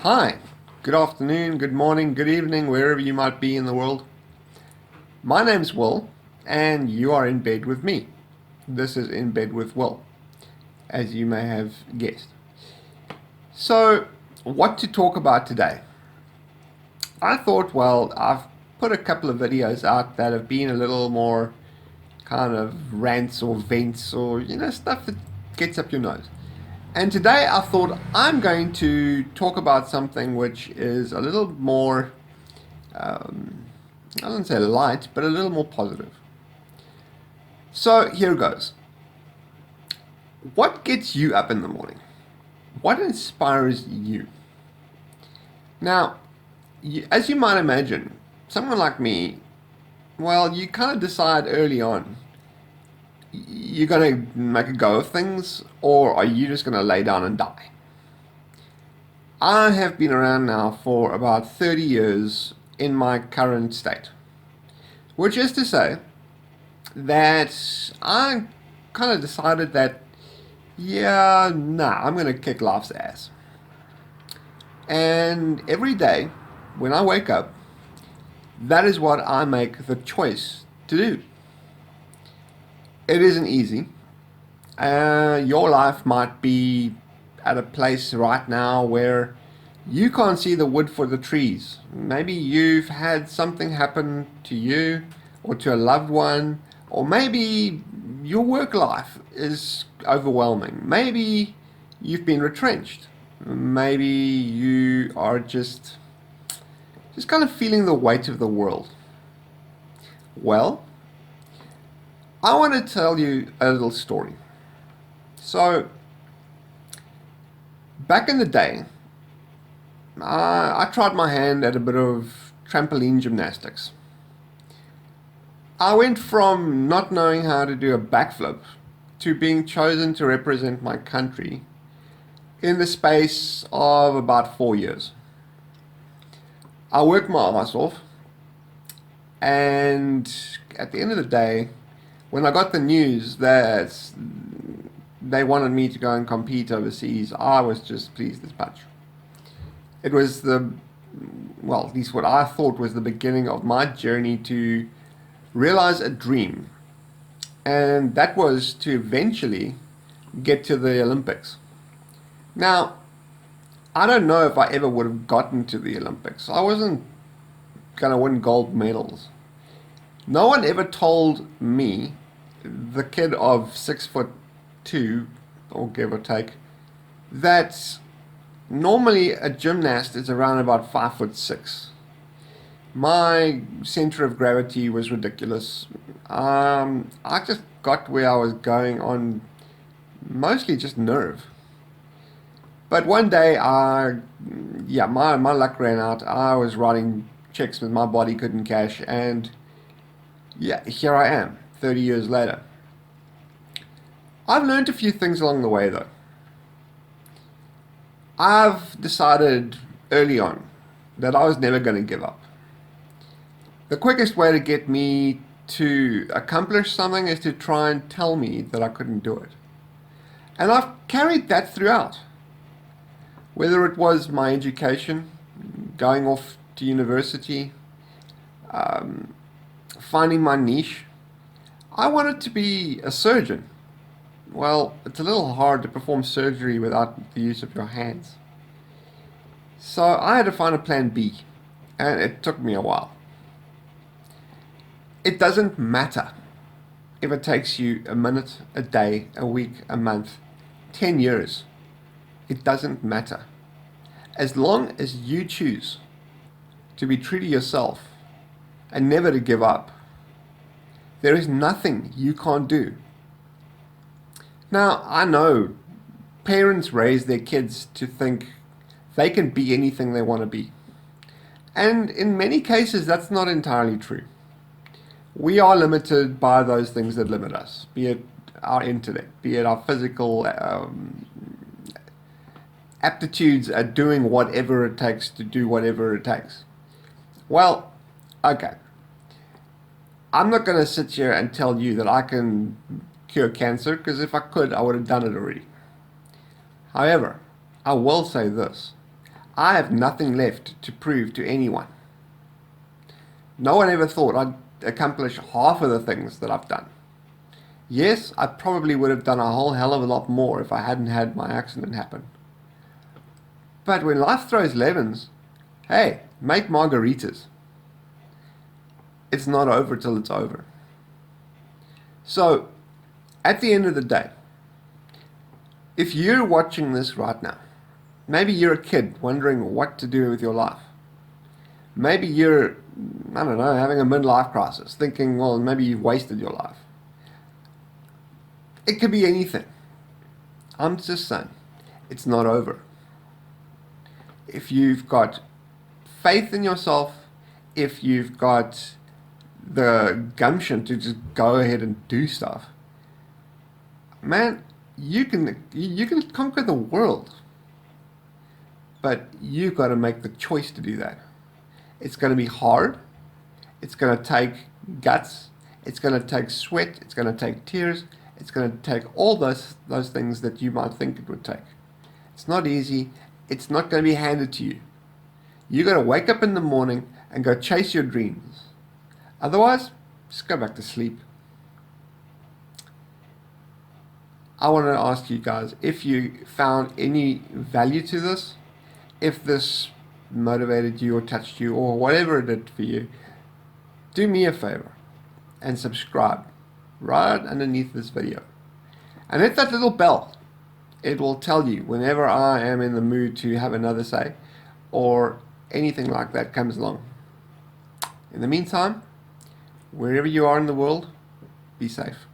Hi, good afternoon, good morning, good evening, wherever you might be in the world. My name's Will, and you are in bed with me. This is In Bed with Will, as you may have guessed. So, what to talk about today? I thought, well, I've put a couple of videos out that have been a little more kind of rants or vents or, stuff that gets up your nose. And today I thought I'm going to talk about something which is a little more I wouldn't say light, but a little more positive. So here goes. What gets you up in the morning? What inspires you? Now, as you might imagine, someone like me, well, you kind of decide early on, you're going to make a go of things, or are you just going to lay down and die? I have been around now for about 30 years in my current state, which is to say that I kind of decided that, yeah, nah, I'm going to kick life's ass. And every day when I wake up, that is what I make the choice to do. It isn't easy. Your life might be at a place right now where you can't see the wood for the trees. Maybe you've had something happen to you or to a loved one, or maybe your work life is overwhelming. Maybe you've been retrenched. Maybe you are just kind of feeling the weight of the world. Well, I want to tell you a little story. So, back in the day, I tried my hand at a bit of trampoline gymnastics. I went from not knowing how to do a backflip to being chosen to represent my country in the space of about 4 years. I worked my ass off, and at the end of the day, when I got the news that they wanted me to go and compete overseas, I was just pleased as punch. It was well, at least what I thought was the beginning of my journey to realize a dream, and that was to eventually get to the Olympics. Now, I don't know if I ever would have gotten to the Olympics. I wasn't going to win gold medals. No one ever told me, the kid of 6'2", or give or take, that normally a gymnast is around about 5'6". My center of gravity was ridiculous. I just got where I was going on mostly just nerve. But one day, my luck ran out. I was writing checks that my body couldn't cash, and yeah, here I am, 30 years later. I've learned a few things along the way, though. I've decided early on that I was never going to give up. The quickest way to get me to accomplish something is to try and tell me that I couldn't do it. And I've carried that throughout. Whether it was my education, going off to university, finding my niche, I wanted to be a surgeon. Well, it's a little hard to perform surgery without the use of your hands. So I had to find a plan B, and it took me a while. It doesn't matter if it takes you a minute, a day, a week, a month, 10 years. It doesn't matter. As long as you choose to be true to yourself and never to give up, there is nothing you can't do. Now, I know parents raise their kids to think they can be anything they want to be. And in many cases, that's not entirely true. We are limited by those things that limit us, be it our intellect, be it our physical aptitudes at doing whatever it takes to do whatever it takes. Well, okay. I'm not going to sit here and tell you that I can cure cancer, because if I could, I would have done it already. However, I will say this. I have nothing left to prove to anyone. No one ever thought I'd accomplish half of the things that I've done. Yes, I probably would have done a whole hell of a lot more if I hadn't had my accident happen. But when life throws lemons, hey, make margaritas. It's not over till it's over. So, at the end of the day, if you're watching this right now, maybe you're a kid wondering what to do with your life. Maybe you're, I don't know, having a midlife crisis, thinking, well, maybe you've wasted your life. It could be anything. I'm just saying, it's not over. If you've got faith in yourself, if you've got the gumption to just go ahead and do stuff, man, you can conquer the world. But you've got to make the choice to do that. It's going to be hard. It's going to take guts. It's going to take sweat. It's going to take tears. It's going to take all those things that you might think it would take. It's not easy. It's not going to be handed to you. You got to wake up in the morning and go chase your dreams. Otherwise, just go back to sleep. I want to ask you guys if you found any value to this, if this motivated you or touched you or whatever it did for you. Do me a favor and subscribe right underneath this video. And hit that little bell. It will tell you whenever I am in the mood to have another say or anything like that comes along. In the meantime, wherever you are in the world, be safe.